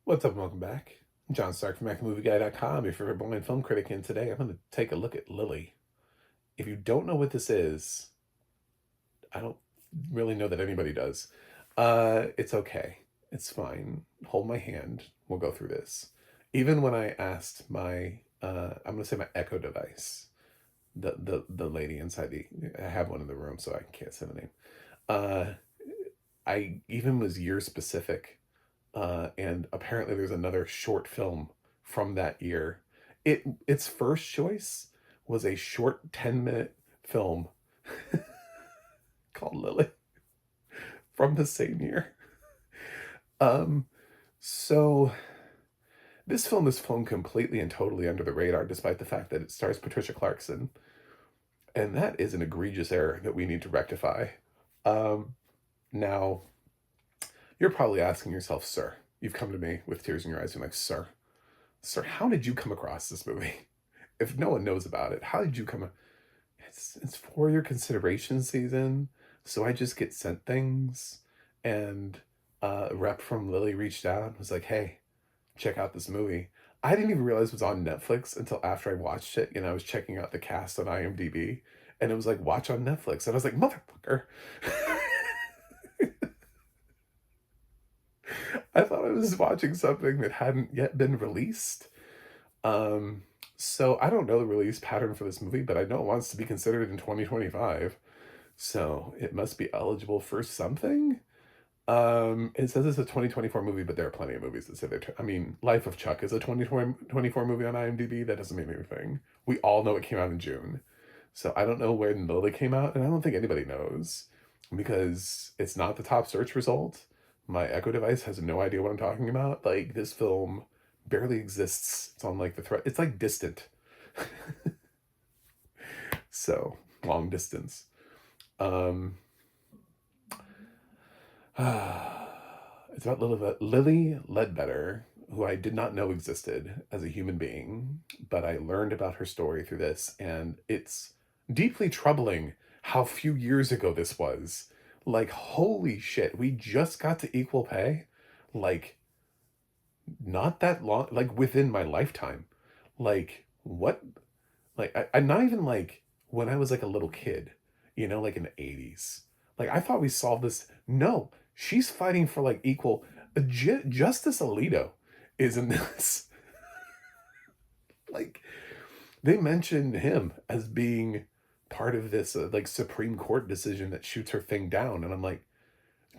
What's up and welcome back. John Stark from MacMovieGuy.com, your favorite blind film critic, and today I'm going to take a look at Lilly. If you don't know what this is, I don't really know that anybody does. It's okay. It's fine. Hold my hand. We'll go through this. Even when I asked my, I'm going to say my Echo device, the lady inside I have one in the room, so I can't say the name. Uh, I even was year specific, and apparently there's another short film from that year. Its first choice was a short 10-minute film called Lily from the same year. Um, so this film is flown completely and totally under the radar, despite the fact that it stars Patricia Clarkson, and that is an egregious error that we need to rectify. Um, Now, you're probably asking yourself, sir, you've come to me with tears in your eyes, you're like, sir, how did you come across this movie? If no one knows about it, how did you come? It's for your consideration season, so I just get sent things, and a rep from Lilly reached out and was like, "Hey, check out this movie." I didn't even realize it was on Netflix until after I watched it, and I was checking out the cast on IMDb, and it was like, "Watch on Netflix," and I was like, "Motherfucker." I thought I was watching something that hadn't yet been released. Um, so I don't know the release pattern for this movie, but I know it wants to be considered in 2025. So it must be eligible for something. It says it's a 2024 movie, but there are plenty of movies that say I mean, Life of Chuck is a 2024 movie on IMDb. That doesn't mean anything. We all know it came out in June. So I don't know when Lily came out, and I don't think anybody knows because it's not the top search result. My Echo device has no idea what I'm talking about. Like, this film barely exists. It's on like the threat. It's like distant. So long distance. Um, it's about Lily Ledbetter, who I did not know existed as a human being, but I learned about her story through this, and it's deeply troubling how few years ago this was. Like, holy shit, we just got to equal pay? Like, not that long, like, within my lifetime. Like, what? Like, I'm not even like when I was like a little kid, like in the 80s. Like, I thought we solved this. No, she's fighting for like equal. Justice Alito is in this. Like, they mentioned him as being part of this like Supreme Court decision that shoots her thing down. And I'm like,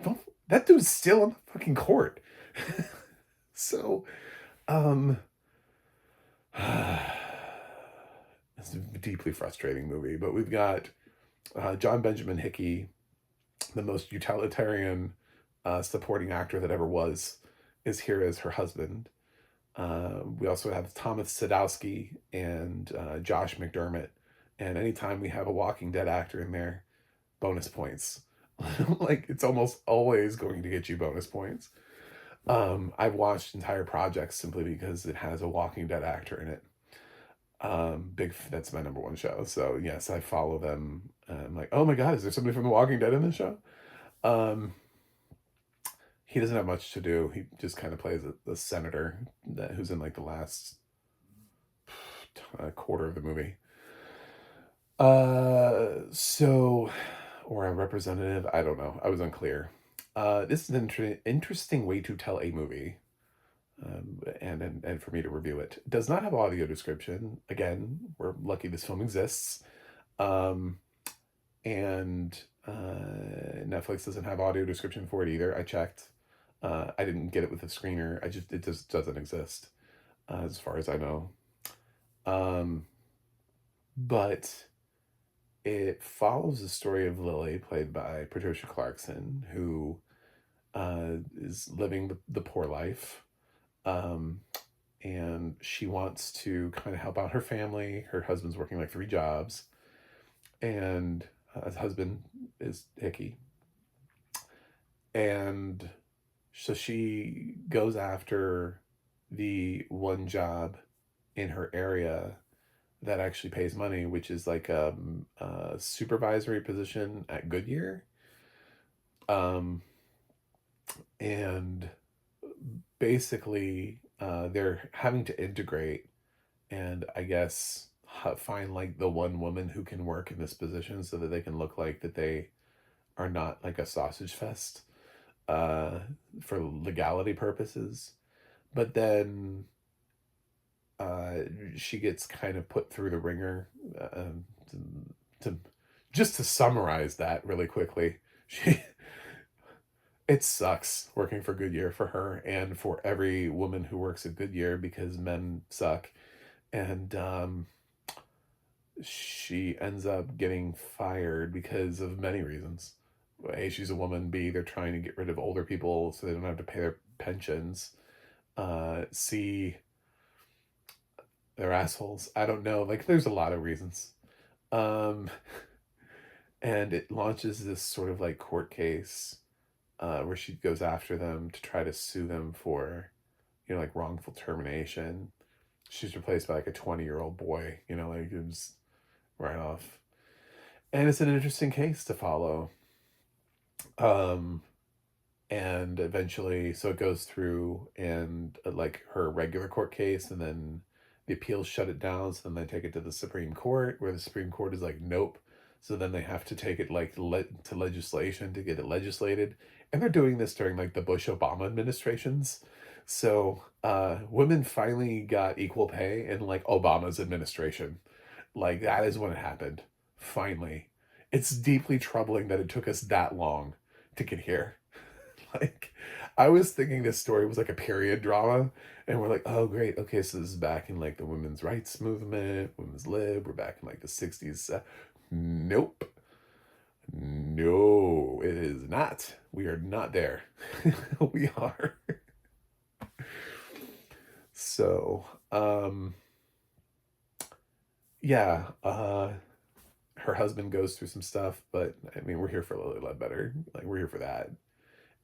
don't, that dude's still in the fucking court. So, um, it's a deeply frustrating movie, but we've got John Benjamin Hickey, the most utilitarian supporting actor that ever was, is here as her husband. We also have Thomas Sadowski and Josh McDermott. And anytime we have a Walking Dead actor in there, bonus points. Like, it's almost always going to get you bonus points. I've watched entire projects simply because it has a Walking Dead actor in it. That's my number one show. So yes, I follow them. I'm like, oh my god, is there somebody from The Walking Dead in this show? Um, he doesn't have much to do. He just kind of plays a senator who's in like the last quarter of the movie. So, or a representative. I don't know. I was unclear. This is an interesting way to tell a movie. And for me to review it. Does not have audio description. Again, we're lucky this film exists. Um, and Netflix doesn't have audio description for it either. I checked. I didn't get it with a screener. It just doesn't exist, as far as I know. Um, but it follows the story of Lily, played by Patricia Clarkson, who is living the poor life. Um, and she wants to kind of help out her family. Her husband's working like three jobs, and his husband is Hickey. And so she goes after the one job in her area that actually pays money, which is like a supervisory position at Goodyear. Um, and basically, they're having to integrate and I guess find like the one woman who can work in this position so that they can look like that they are not like a sausage fest uh, for legality purposes. But then uh, she gets kind of put through the ringer. To, to just to summarize that really quickly, she it sucks working for Goodyear for her and for every woman who works at Goodyear because men suck. And she ends up getting fired because of many reasons. A, she's a woman. B, they're trying to get rid of older people so they don't have to pay their pensions. C, they're assholes. I don't know. Like, there's a lot of reasons. Um, and it launches this sort of like court case where she goes after them to try to sue them for, like wrongful termination. She's replaced by like a 20-year-old boy, like it was right off. And it's an interesting case to follow. Um, and eventually, so it goes through and like her regular court case, and then the appeals shut it down. So then they take it to the Supreme Court, where the Supreme Court is like, nope. So then they have to take it like to legislation to get it legislated, and they're doing this during like the Bush Obama administrations. So women finally got equal pay in like Obama's administration. Like that is when it happened. Finally, it's deeply troubling that it took us that long to get here. Like, I was thinking this story was like a period drama, and we're like, oh, great. Okay, so this is back in like the women's rights movement, women's lib. We're back in like the 60s. Nope. No, it is not. We are not there. We are. So, yeah, her husband goes through some stuff, but I mean, we're here for Lily Ledbetter. Like, we're here for that.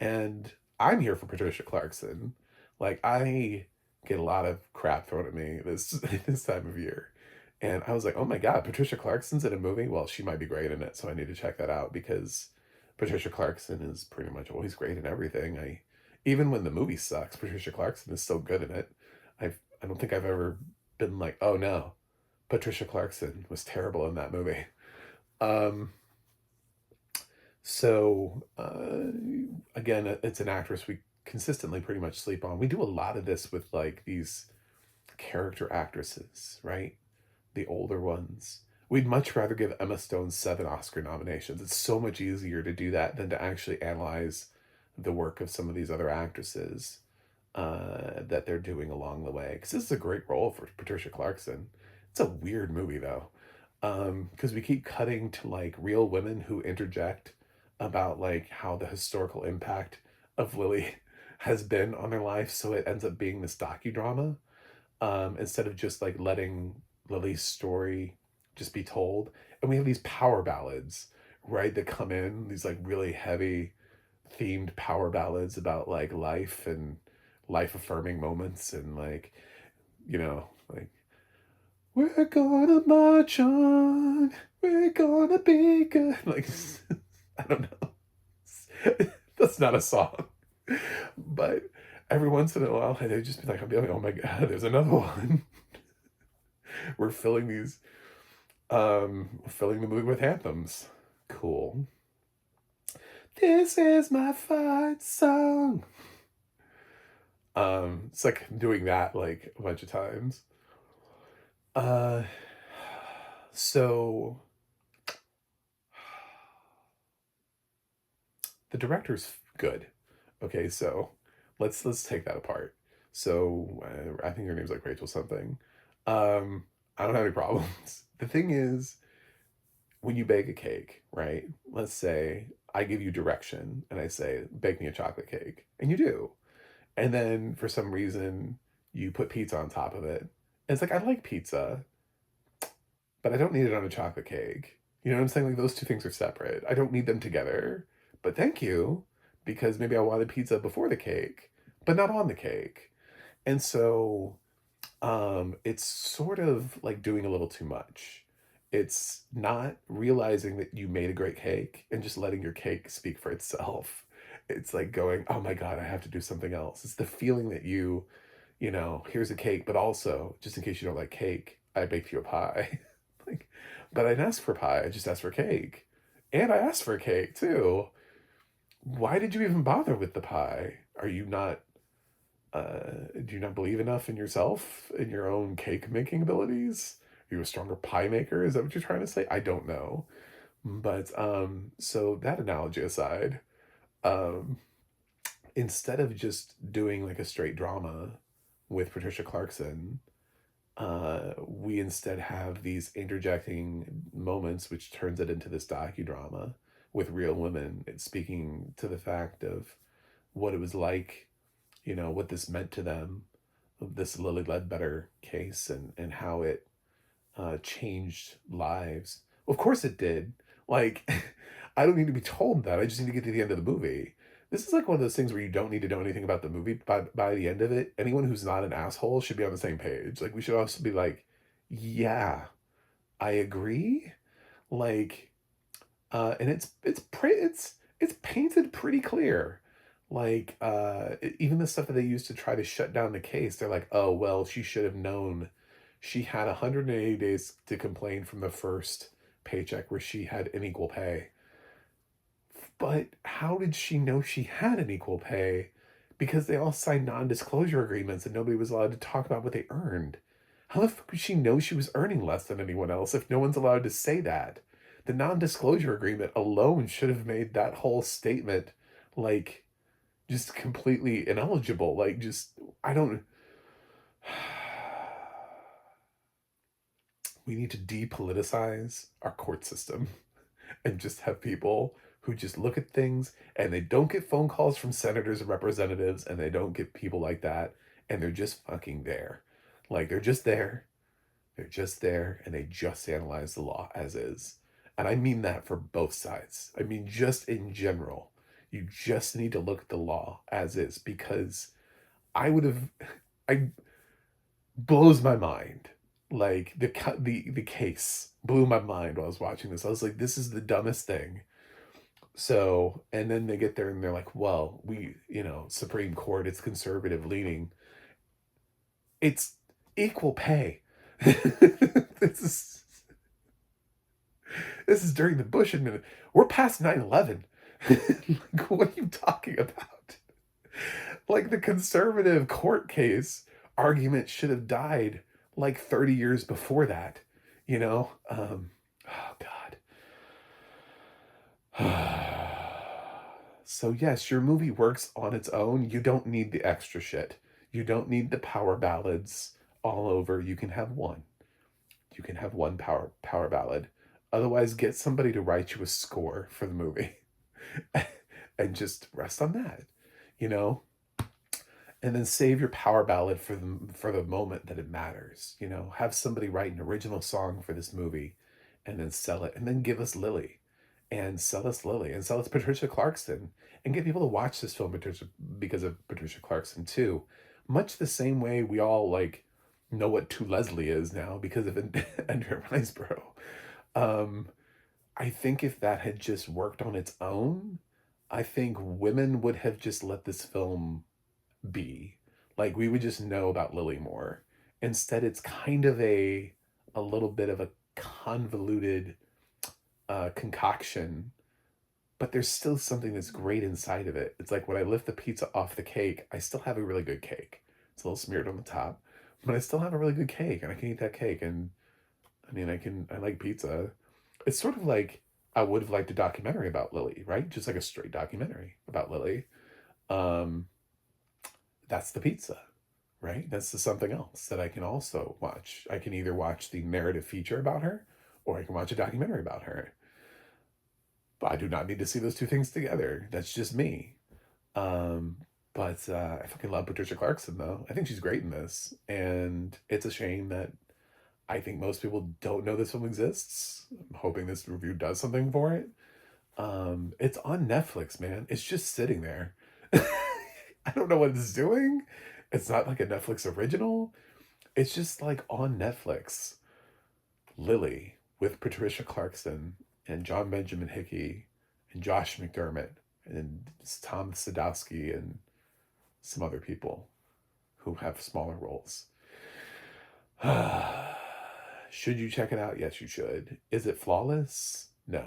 And I'm here for Patricia Clarkson. Like I get a lot of crap thrown at me this this time of year. And I was like, oh my God, Patricia Clarkson's in a movie? Well, she might be great in it, so I need to check that out because Patricia Clarkson is pretty much always great in everything. Even when the movie sucks, Patricia Clarkson is so good in it. I don't think I've ever been like, oh no, Patricia Clarkson was terrible in that movie. Um, So, again, it's an actress we consistently pretty much sleep on. We do a lot of this with like these character actresses, right? The older ones. We'd much rather give Emma Stone 7 Oscar nominations. It's so much easier to do that than to actually analyze the work of some of these other actresses that they're doing along the way. Because this is a great role for Patricia Clarkson. It's a weird movie though, because we keep cutting to like real women who interject about like how the historical impact of Lily has been on their life. So it ends up being this docudrama instead of just like letting Lily's story just be told. And we have these power ballads, right, that come in, these like really heavy themed power ballads about like life and life affirming moments and like, like we're gonna march on, we're gonna be good. Like, I don't know. That's not a song. But every once in a while, they'd just be like, I'll be like, oh my God, there's another one. We're filling the mood with anthems. Cool. This is my fight song. It's like doing that like a bunch of times. Uh, so the director's good. Okay, so let's take that apart. So I think her name's like Rachel something. I don't have any problems. The thing is, when you bake a cake, right? Let's say I give you direction and I say, bake me a chocolate cake, and you do. And then for some reason, you put pizza on top of it. And it's like, I like pizza, but I don't need it on a chocolate cake. You know what I'm saying? Like, those two things are separate. I don't need them together. But thank you, because maybe I wanted pizza before the cake, but not on the cake. And so it's sort of like doing a little too much. It's not realizing that you made a great cake and just letting your cake speak for itself. It's like going, oh my God, I have to do something else. It's the feeling that you know, here's a cake, but also, just in case you don't like cake, I baked you a pie. Like, but I didn't ask for pie, I just asked for cake. And I asked for cake too. Why did you even bother with the pie? Are you not, do you not believe enough in yourself, in your own cake making abilities? Are you a stronger pie maker? Is that what you're trying to say? I don't know. But, so that analogy aside, um, instead of just doing like a straight drama with Patricia Clarkson, we instead have these interjecting moments, which turns it into this docudrama with real women, speaking to the fact of what it was like, you know, what this meant to them, this Lilly Ledbetter case, and how it changed lives. Of course it did. Like, I don't need to be told that. I just need to get to the end of the movie. This is like one of those things where you don't need to know anything about the movie. By the end of it, anyone who's not an asshole should be on the same page. Like, we should also be like, yeah, I agree. Like, and it's painted pretty clear. Like, even the stuff that they used to try to shut down the case, they're like, oh well, she should have known. She had 180 days to complain from the first paycheck where she had unequal pay. But how did she know she had unequal pay? Because they all signed non-disclosure agreements and nobody was allowed to talk about what they earned. How the fuck would she know she was earning less than anyone else if no one's allowed to say that? The non-disclosure agreement alone should have made that whole statement like just completely ineligible. Like, just, I don't. We need to depoliticize our court system and just have people who just look at things, and they don't get phone calls from senators and representatives, and they don't get people like that, and they're just fucking there. Like, they're just there. They're just there, and they just analyze the law as is. And I mean that for both sides. I mean, just in general, you just need to look at the law as is, because I would have, I blows my mind. Like, the case blew my mind while I was watching this. I was like, this is the dumbest thing. So, and then they get there and they're like, well, we, you know, Supreme Court, it's conservative leaning. It's equal pay. this is this is during the Bush administration. We're past 9/11. Like, what are you talking about? Like, the conservative court case argument should have died like 30 years before that, you know? Oh God. So yes, your movie works on its own. You don't need the extra shit. You don't need the power ballads all over. You can have one. You can have one power ballad. Otherwise, get somebody to write you a score for the movie and just rest on that, you know? And then save your power ballad for the moment that it matters, you know? Have somebody write an original song for this movie and then sell it, and then give us Lilly and sell us Lilly and sell us Patricia Clarkson and get people to watch this film because of Patricia Clarkson too. Much the same way we all like know what To Leslie is now because of Andrea Riseborough. Um, I think if that had just worked on its own, I think women would have just let this film be. Like, we would just know about Lilly more. Instead, it's kind of a little bit of a convoluted concoction, but there's still something that's great inside of it. It's like when I lift the pizza off the cake, I still have a really good cake. It's a little smeared on the top, but I still have a really good cake, and I can eat that cake. And I mean, I like pizza. It's sort of like I would have liked a documentary about Lilly, right? Just like a straight documentary about Lilly. Um, that's the pizza, right? That's the something else that I can also watch. I can either watch the narrative feature about her, or I can watch a documentary about her. But I do not need to see those two things together. That's just me. Um, but I fucking love Patricia Clarkson, though. I think she's great in this. And it's a shame that I think most people don't know this film exists. I'm hoping this review does something for it. It's on Netflix, man. It's just sitting there. I don't know what it's doing. It's not like a Netflix original. It's just like on Netflix. Lilly with Patricia Clarkson and John Benjamin Hickey and Josh McDermott and it's Tom Sadowski and some other people who have smaller roles. Should you check it out? Yes, you should. Is it flawless? No.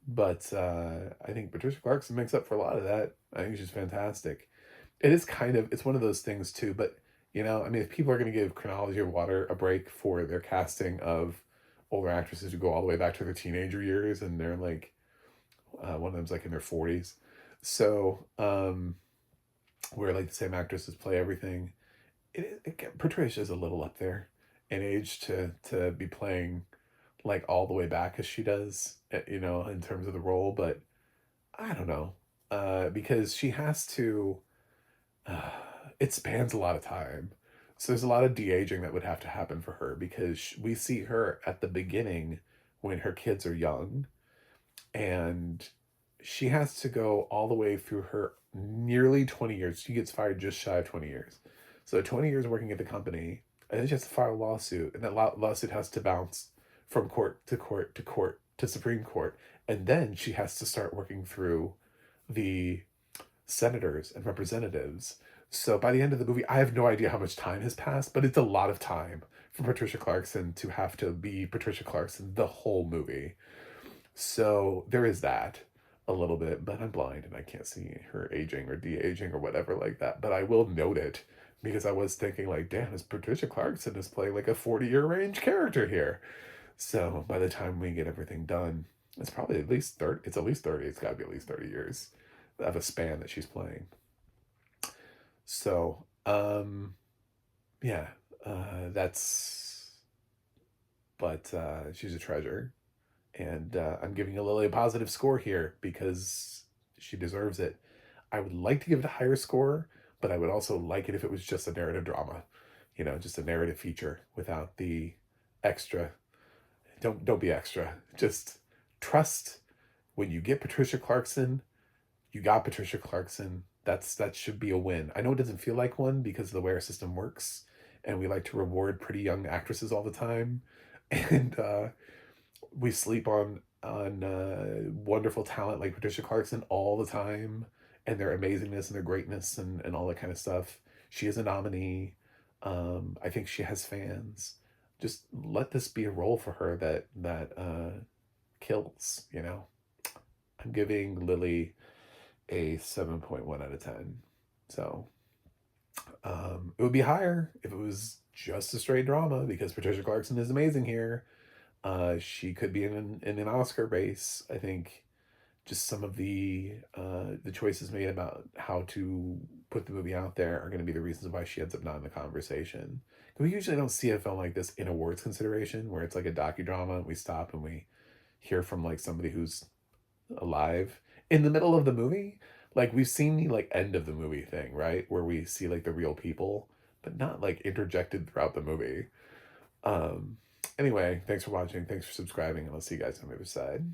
But I think Patricia Clarkson makes up for a lot of that. I think she's fantastic. It is kind of, it's one of those things too, but I mean, if people are going to give Chronology of Water a break for their casting of older actresses who go all the way back to their teenager years, and they're like, one of them's like in their 40s. So, where like the same actresses play everything, Patricia's a little up there in age to be playing like all the way back as she does, in terms of the role. But I don't know, because she has to. Uh, it spans a lot of time, so there's a lot of de-aging that would have to happen for her because we see her at the beginning when her kids are young, and she has to go all the way through her nearly 20 years. She gets fired just shy of 20 years. So 20 years working at the company, and then she has to file a lawsuit, and that lawsuit has to bounce from court to court to court to Supreme Court. And then she has to start working through the senators and representatives. So by the end of the movie, I have no idea how much time has passed, but it's a lot of time for Patricia Clarkson to have to be Patricia Clarkson the whole movie. So there is that a little bit, but I'm blind and I can't see her aging or de-aging or whatever like that. But I will note it because I was thinking like, damn, is Patricia Clarkson is playing like a 40-year range character here. So by the time we get everything done, it's probably at least 30. It's at least 30. It's got to be at least 30 years of a span that she's playing. So, yeah, that's, but she's a treasure. And I'm giving Lilly a positive score here because she deserves it. I would like to give it a higher score, but I would also like it if it was just a narrative drama, just a narrative feature without the extra. Don't be extra. Just trust when you get Patricia Clarkson, you got Patricia Clarkson. That should be a win. I know it doesn't feel like one because of the way our system works, and we like to reward pretty young actresses all the time, and we sleep on wonderful talent like Patricia Clarkson all the time, and their amazingness and their greatness and all that kind of stuff. She is a nominee. I think she has fans. Just let this be a role for her that kills. I'm giving Lilly a 7.1 out of 10. So it would be higher if it was just a straight drama because Patricia Clarkson is amazing here. She could be in an Oscar race. I think just some of the choices made about how to put the movie out there are going to be the reasons why she ends up not in the conversation. We usually don't see a film like this in awards consideration where it's like a docudrama and we stop and we hear from like somebody who's alive in the middle of the movie. Like we've seen the like end of the movie thing, right? Where we see like the real people, but not like interjected throughout the movie. Um, anyway, thanks for watching. Thanks for subscribing, and I'll see you guys on the other side.